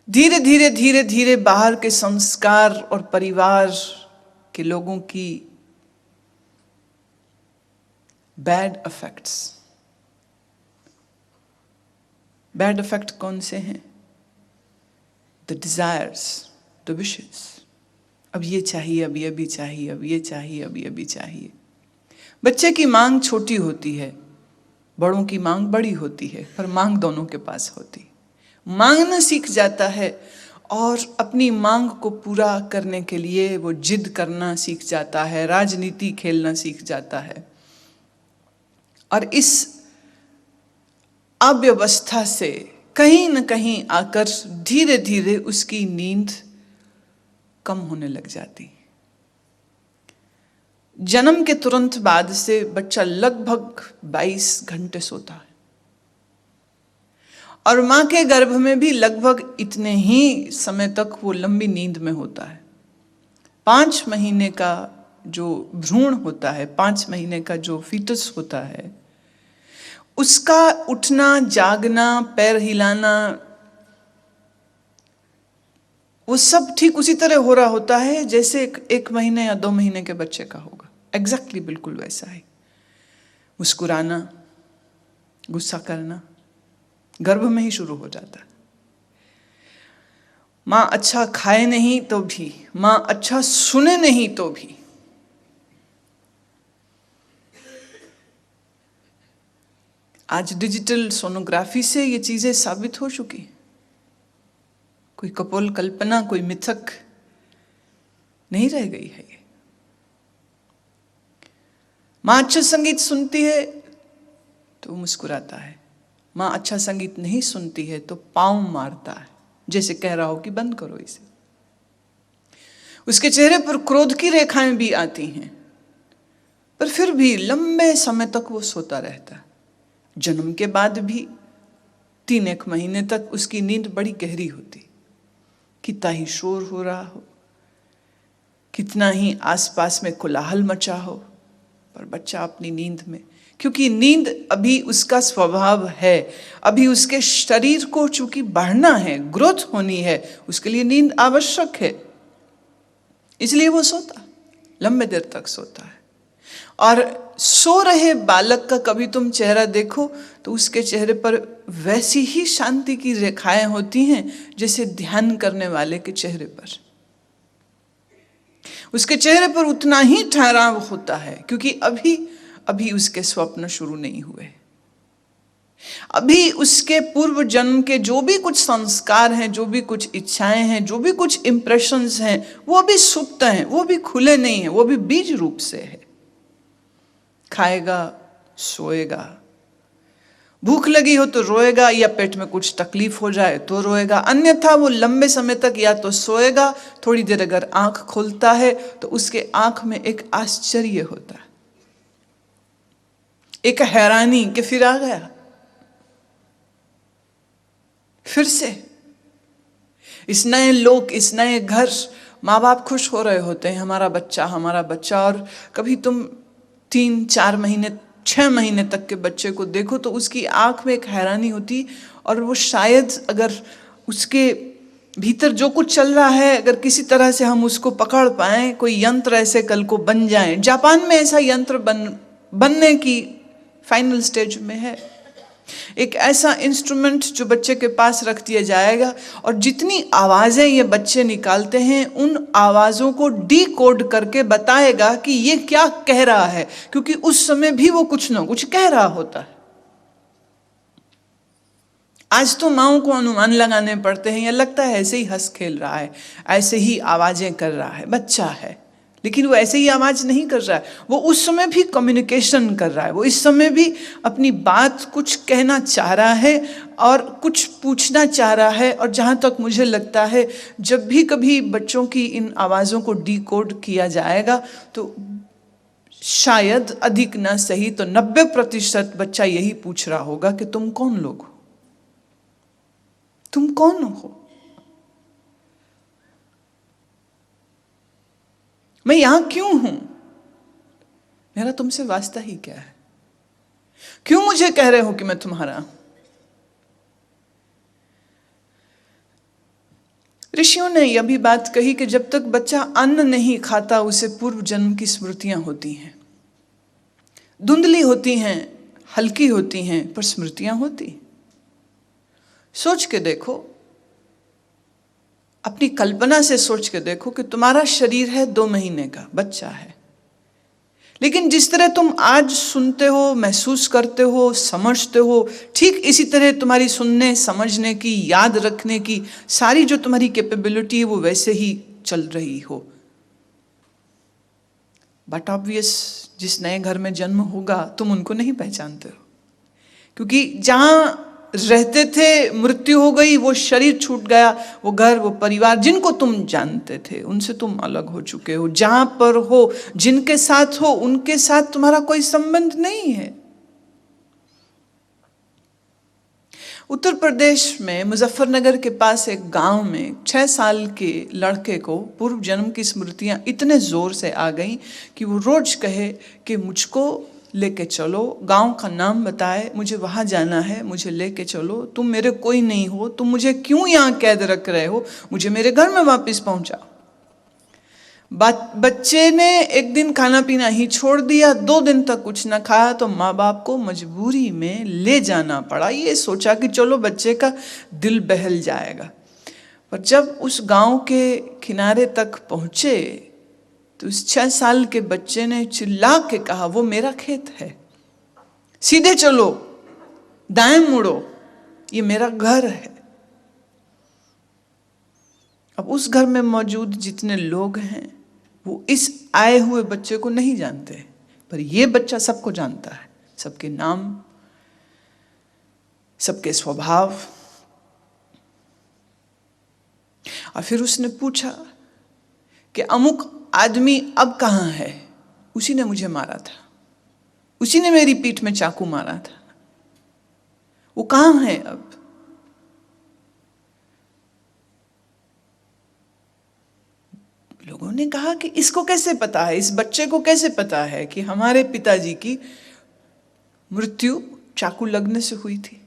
धीरे धीरे धीरे धीरे बाहर के संस्कार और परिवार के लोगों की बैड इफेक्ट कौन से हैं? The desires, the wishes. अब ये चाहिए, अब ये भी चाहिए, अब ये चाहिए, अब ये भी चाहिए। बच्चे की मांग छोटी होती है, बड़ों की मांग बड़ी होती है, पर मांग दोनों के पास होती है। मांगना सीख जाता है और अपनी मांग को पूरा करने के लिए वो जिद करना सीख जाता है, राजनीति खेलना सीख जाता है। और इस अव्यवस्था से कहीं न कहीं आकर धीरे धीरे उसकी नींद कम होने लग जाती। जन्म के तुरंत बाद से बच्चा लगभग 22 घंटे सोता है और मां के गर्भ में भी लगभग इतने ही समय तक वो लंबी नींद में होता है। 5 महीने का जो भ्रूण होता है, 5 महीने का जो फीटस होता है, उसका उठना, जागना, पैर हिलाना, वो सब ठीक उसी तरह हो रहा होता है जैसे 1 महीने या 2 महीने के बच्चे का होगा। एग्जैक्टली बिल्कुल वैसा ही। मुस्कुराना, गुस्सा करना गर्भ में ही शुरू हो जाता है। माँ अच्छा खाए नहीं तो भी, माँ अच्छा सुने नहीं तो भी, आज डिजिटल सोनोग्राफी से ये चीजें साबित हो चुकी। कोई कपोल कल्पना, कोई मिथक नहीं रह गई है। माँ अच्छा संगीत सुनती है तो मुस्कुराता है, माँ अच्छा संगीत नहीं सुनती है तो पाँव मारता है, जैसे कह रहा हो कि बंद करो इसे। उसके चेहरे पर क्रोध की रेखाएं भी आती हैं, पर फिर भी लंबे समय तक वो सोता रहता है। जन्म के बाद भी 3-1 महीने तक उसकी नींद बड़ी गहरी होती। कितना ही शोर हो रहा हो, कितना ही आसपास में कोलाहल मचा हो, पर बच्चा अपनी नींद में, क्योंकि नींद अभी उसका स्वभाव है, अभी उसके शरीर को चूंकि बढ़ना है, ग्रोथ होनी है, उसके लिए नींद आवश्यक है, इसलिए वो सोता, लंबे देर तक सोता है। और सो रहे बालक का कभी तुम चेहरा देखो तो उसके चेहरे पर वैसी ही शांति की रेखाएं होती हैं जैसे ध्यान करने वाले के चेहरे पर। उसके चेहरे पर उतना ही ठहराव होता है, क्योंकि अभी उसके स्वप्न शुरू नहीं हुए। अभी उसके पूर्व जन्म के जो भी कुछ संस्कार हैं, जो भी कुछ इच्छाएं हैं, जो भी कुछ इंप्रेशंस हैं, वो अभी सुप्त हैं, वो भी खुले नहीं हैं, वो भी बीज रूप से है। खाएगा, सोएगा, भूख लगी हो तो रोएगा, या पेट में कुछ तकलीफ हो जाए तो रोएगा, अन्यथा वो लंबे समय तक या तो सोएगा, थोड़ी देर अगर आंख खोलता है तो उसके आंख में एक आश्चर्य होता है, एक हैरानी कि फिर आ गया, फिर से इस नए लोक, इस नए घर। माँ बाप खुश हो रहे होते हैं, हमारा बच्चा, हमारा बच्चा। और कभी तुम 3-4 महीने, 6 महीने तक के बच्चे को देखो तो उसकी आंख में एक हैरानी होती, और वो शायद अगर उसके भीतर जो कुछ चल रहा है, अगर किसी तरह से हम उसको पकड़ पाएं, कोई यंत्र ऐसे कल को बन जाए। जापान में ऐसा यंत्र बनने की फाइनल स्टेज में है। एक ऐसा इंस्ट्रूमेंट जो बच्चे के पास रख दिया जाएगा, और जितनी आवाजें ये बच्चे निकालते हैं उन आवाजों को डीकोड करके बताएगा कि ये क्या कह रहा है, क्योंकि उस समय भी वो कुछ ना कुछ कह रहा होता है। आज तो माँओं को अनुमान लगाने पड़ते हैं, या लगता है ऐसे ही हंस खेल रहा है, ऐसे ही आवाजें कर रहा है, बच्चा है, लेकिन वो ऐसे ही आवाज नहीं कर रहा है। वो उस समय भी कम्युनिकेशन कर रहा है, वो इस समय भी अपनी बात कुछ कहना चाह रहा है और कुछ पूछना चाह रहा है। और जहाँ तक मुझे लगता है, जब भी कभी बच्चों की इन आवाज़ों को डिकोड किया जाएगा तो शायद अधिक ना सही तो 90% बच्चा यही पूछ रहा होगा कि तुम कौन लोग हो, तुम कौन हो, मैं यहां क्यों हूं, मेरा तुमसे वास्ता ही क्या है, क्यों मुझे कह रहे हो कि मैं तुम्हारा। ऋषियों ने यह भी बात कही कि जब तक बच्चा अन्न नहीं खाता उसे पूर्व जन्म की स्मृतियां होती हैं, धुंधली होती हैं, हल्की होती हैं, पर स्मृतियां होती। सोच के देखो, अपनी कल्पना से सोच के देखो कि तुम्हारा शरीर है 2 महीने का बच्चा है, लेकिन जिस तरह तुम आज सुनते हो, महसूस करते हो, समझते हो, ठीक इसी तरह तुम्हारी सुनने, समझने की, याद रखने की सारी जो तुम्हारी कैपेबिलिटी है वो वैसे ही चल रही हो। बट ऑब्वियस, जिस नए घर में जन्म होगा तुम उनको नहीं पहचानते हो, क्योंकि जहां रहते थे मृत्यु हो गई, वो शरीर छूट गया, वो घर, वो परिवार जिनको तुम जानते थे उनसे तुम अलग हो चुके हो। जहां पर हो, जिनके साथ हो, उनके साथ तुम्हारा कोई संबंध नहीं है। उत्तर प्रदेश में मुजफ्फरनगर के पास एक गांव में 6 साल के लड़के को पूर्व जन्म की स्मृतियां इतने जोर से आ गईं कि वो रोज कहे कि मुझको लेके चलो, गांव का नाम बताए, मुझे वहां जाना है, मुझे लेके चलो, तुम मेरे कोई नहीं हो, तुम मुझे क्यों यहाँ कैद रख रहे हो, मुझे मेरे घर में वापस पहुंचाओ। बच्चे ने एक दिन खाना पीना ही छोड़ दिया, 2 दिन तक कुछ ना खाया, तो माँ बाप को मजबूरी में ले जाना पड़ा। ये सोचा कि चलो बच्चे का दिल बहल जाएगा। पर जब उस गांव के किनारे तक पहुंचे तो उस 6 साल के बच्चे ने चिल्ला के कहा, वो मेरा खेत है, सीधे चलो, दाएं मुड़ो, ये मेरा घर है। अब उस घर में मौजूद जितने लोग हैं वो इस आए हुए बच्चे को नहीं जानते, पर ये बच्चा सबको जानता है, सबके नाम, सबके स्वभाव। और फिर उसने पूछा कि अमुक आदमी अब कहाँ है? उसी ने मुझे मारा था, उसी ने मेरी पीठ में चाकू मारा था, वो कहाँ है अब? लोगों ने कहा कि इसको कैसे पता है, इस बच्चे को कैसे पता है कि हमारे पिताजी की मृत्यु चाकू लगने से हुई थी?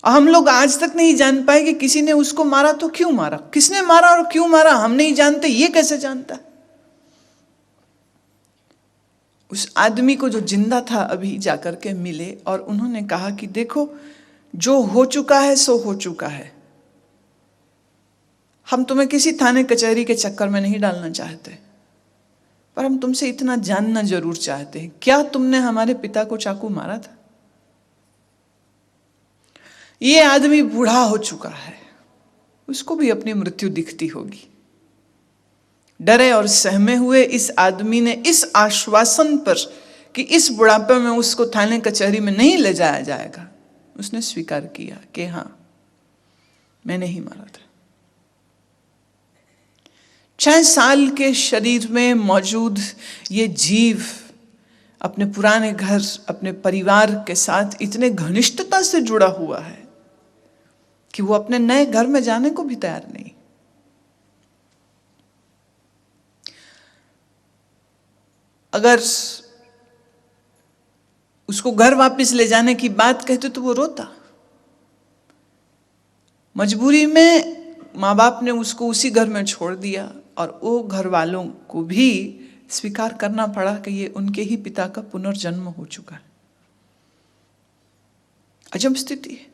और हम लोग आज तक नहीं जान पाए कि किसी ने उसको मारा तो क्यों मारा, किसने मारा और क्यों मारा हम नहीं जानते, ये कैसे जानता? उस आदमी को जो जिंदा था अभी जाकर के मिले और उन्होंने कहा कि देखो, जो हो चुका है सो हो चुका है, हम तुम्हें किसी थाने कचहरी के चक्कर में नहीं डालना चाहते, पर हम तुमसे इतना जानना जरूर चाहते हैं, क्या तुमने हमारे पिता को चाकू मारा था? ये आदमी बूढ़ा हो चुका है, उसको भी अपनी मृत्यु दिखती होगी। डरे और सहमे हुए इस आदमी ने इस आश्वासन पर कि इस बुढ़ापे में उसको थाने कचहरी में नहीं ले जाया जाएगा, उसने स्वीकार किया कि हाँ, मैंने ही मारा था। 6 साल के शरीर में मौजूद ये जीव अपने पुराने घर, अपने परिवार के साथ इतने घनिष्ठता से जुड़ा हुआ है कि वो अपने नए घर में जाने को भी तैयार नहीं। अगर उसको घर वापस ले जाने की बात कहते तो वो रोता। मजबूरी में माँ बाप ने उसको उसी घर में छोड़ दिया और वो घर वालों को भी स्वीकार करना पड़ा कि ये उनके ही पिता का पुनर्जन्म हो चुका है। अजब स्थिति है।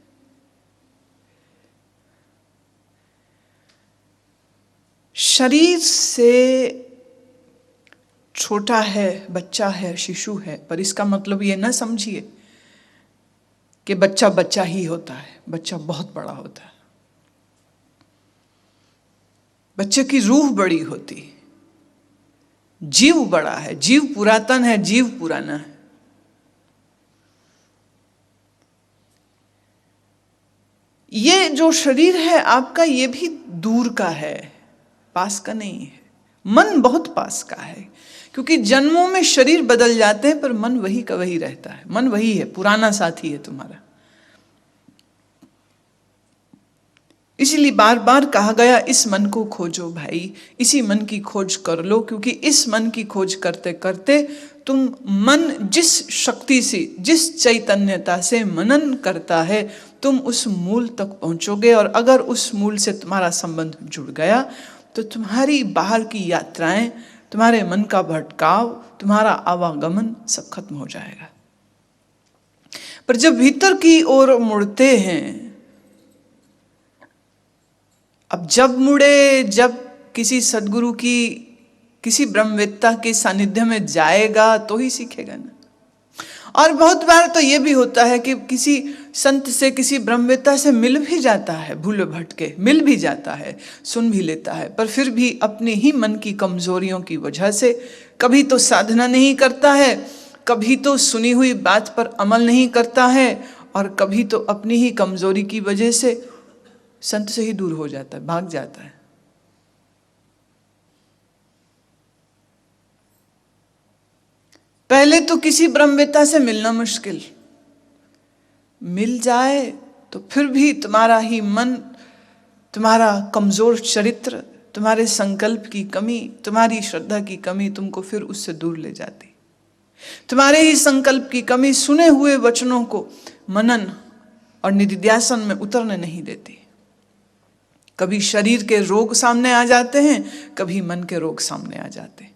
शरीर से छोटा है, बच्चा है, शिशु है, पर इसका मतलब ये ना समझिए कि बच्चा बच्चा ही होता है। बच्चा बहुत बड़ा होता है। बच्चे की रूह बड़ी होती है, जीव बड़ा है, जीव पुरातन है, जीव पुराना है। ये जो शरीर है आपका, ये भी दूर का है, पास का नहीं है। मन बहुत पास का है, क्योंकि जन्मों में शरीर बदल जाते हैं पर मन वही का वही रहता है। मन वही है, पुराना साथी है तुम्हारा। इसीलिए बार बार कहा गया, इस मन को खोजो भाई, इसी मन की खोज कर लो, क्योंकि इस मन की खोज करते करते तुम मन जिस शक्ति से, जिस चैतन्यता से मनन करता है, तुम उस मूल तक पहुंचोगे। और अगर उस मूल से तुम्हारा संबंध जुड़ गया तो तुम्हारी बाहर की यात्राएं, तुम्हारे मन का भटकाव, तुम्हारा आवागमन सब खत्म हो जाएगा। पर जब भीतर की ओर मुड़ते हैं, अब जब मुड़े, जब किसी सदगुरु की, किसी ब्रह्मवेत्ता के सानिध्य में जाएगा तो ही सीखेगा ना। और बहुत बार तो ये भी होता है कि किसी संत से, किसी ब्रह्मवेत्ता से मिल भी जाता है, भूल भटके मिल भी जाता है, सुन भी लेता है, पर फिर भी अपने ही मन की कमजोरियों की वजह से कभी तो साधना नहीं करता है, कभी तो सुनी हुई बात पर अमल नहीं करता है, और कभी तो अपनी ही कमजोरी की वजह से संत से ही दूर हो जाता है, भाग जाता है। पहले तो किसी ब्रह्मवेत्ता से मिलना मुश्किल, मिल जाए तो फिर भी तुम्हारा ही मन, तुम्हारा कमजोर चरित्र, तुम्हारे संकल्प की कमी, तुम्हारी श्रद्धा की कमी तुमको फिर उससे दूर ले जाती। तुम्हारे ही संकल्प की कमी सुने हुए वचनों को मनन और निधिध्यासन में उतरने नहीं देती। कभी शरीर के रोग सामने आ जाते हैं, कभी मन के रोग सामने आ जाते हैं।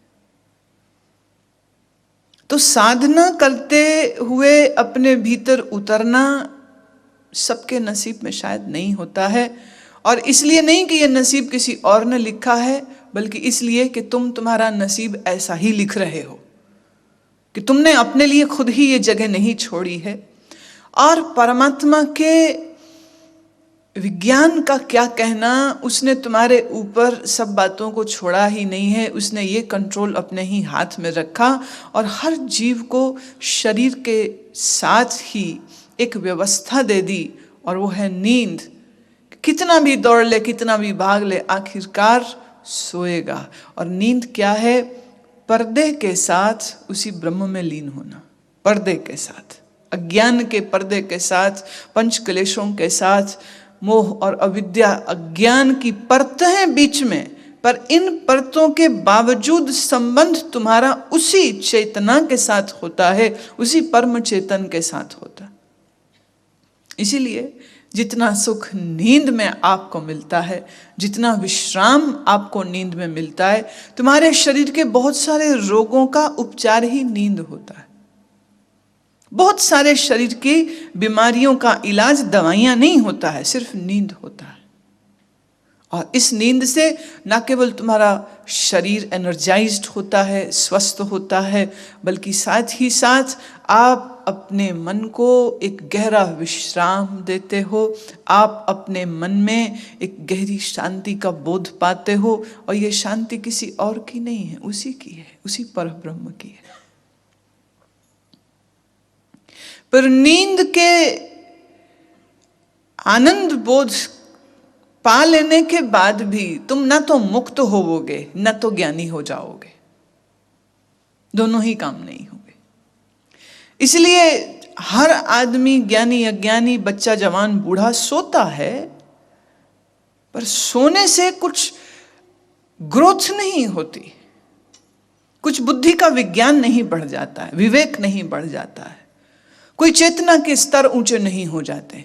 तो साधना करते हुए अपने भीतर उतरना सबके नसीब में शायद नहीं होता है। और इसलिए नहीं कि यह नसीब किसी और ने लिखा है, बल्कि इसलिए कि तुम्हारा नसीब ऐसा ही लिख रहे हो, कि तुमने अपने लिए खुद ही ये जगह नहीं छोड़ी है। और परमात्मा के विज्ञान का क्या कहना, उसने तुम्हारे ऊपर सब बातों को छोड़ा ही नहीं है, उसने ये कंट्रोल अपने ही हाथ में रखा। और हर जीव को शरीर के साथ ही एक व्यवस्था दे दी, और वो है नींद। कितना भी दौड़ ले, कितना भी भाग ले, आखिरकार सोएगा। और नींद क्या है? पर्दे के साथ उसी ब्रह्म में लीन होना, पर्दे के साथ, अज्ञान के पर्दे के साथ, पंच क्लेशों के साथ, मोह और अविद्या, अज्ञान की परतें बीच में, पर इन परतों के बावजूद संबंध तुम्हारा उसी चेतना के साथ होता है, उसी परम चेतन के साथ होता है। इसीलिए जितना सुख नींद में आपको मिलता है, जितना विश्राम आपको नींद में मिलता है, तुम्हारे शरीर के बहुत सारे रोगों का उपचार ही नींद होता है। बहुत सारे शरीर की बीमारियों का इलाज दवाइयां नहीं होता है, सिर्फ नींद होता है। और इस नींद से न केवल तुम्हारा शरीर एनर्जाइज्ड होता है, स्वस्थ होता है, बल्कि साथ ही साथ आप अपने मन को एक गहरा विश्राम देते हो। आप अपने मन में एक गहरी शांति का बोध पाते हो, और ये शांति किसी और की नहीं है, उसी की है, उसी परब्रह्म की है। पर नींद के आनंद बोध पा लेने के बाद भी तुम न तो मुक्त होवोगे, न तो ज्ञानी हो जाओगे, दोनों ही काम नहीं होंगे। इसलिए हर आदमी, ज्ञानी अज्ञानी, बच्चा जवान बूढ़ा, सोता है, पर सोने से कुछ ग्रोथ नहीं होती, कुछ बुद्धि का विज्ञान नहीं बढ़ जाता है, विवेक नहीं बढ़ जाता है, कोई चेतना के स्तर ऊंचे नहीं हो जाते।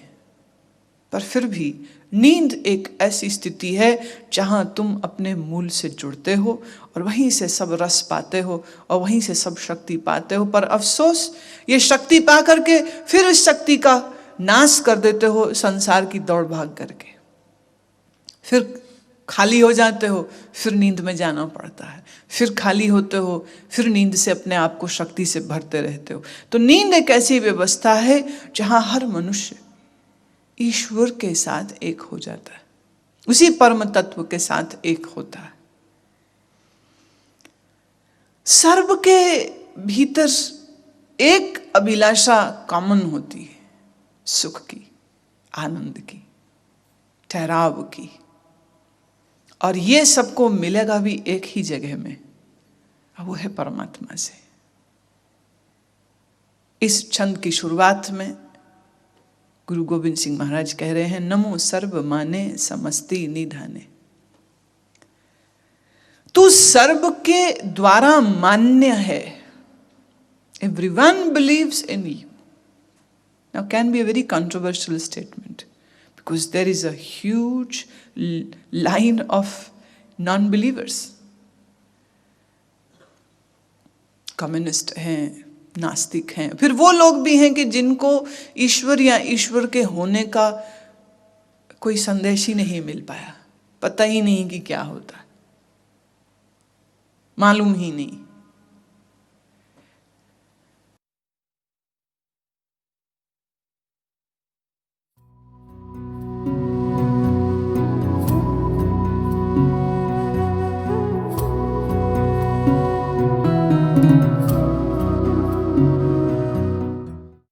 पर फिर भी नींद एक ऐसी स्थिति है जहां तुम अपने मूल से जुड़ते हो, और वहीं से सब रस पाते हो, और वहीं से सब शक्ति पाते हो। पर अफसोस, ये शक्ति पा करके फिर इस शक्ति का नाश कर देते हो संसार की दौड़ भाग करके। फिर खाली हो जाते हो, फिर नींद में जाना पड़ता है, फिर खाली होते हो, फिर नींद से अपने आप को शक्ति से भरते रहते हो। तो नींद एक ऐसी व्यवस्था है जहां हर मनुष्य ईश्वर के साथ एक हो जाता है, उसी परम तत्व के साथ एक होता है। सर्व के भीतर एक अभिलाषा कॉमन होती है, सुख की, आनंद की, ठहराव की। और ये सबको मिलेगा भी एक ही जगह में, वो है परमात्मा से। इस छंद की शुरुआत में गुरु गोविंद सिंह महाराज कह रहे हैं, नमो सर्व माने समस्ति निधाने। तू सर्व के द्वारा मान्य है, everyone believes in you. Now, can be a very controversial statement because there is a huge line of non-believers. Communist हैं, नास्तिक हैं, फिर वो लोग भी हैं कि जिनको ईश्वर या ईश्वर के होने का कोई संदेश ही नहीं मिल पाया, पता ही नहीं कि क्या होता है, मालूम ही नहीं।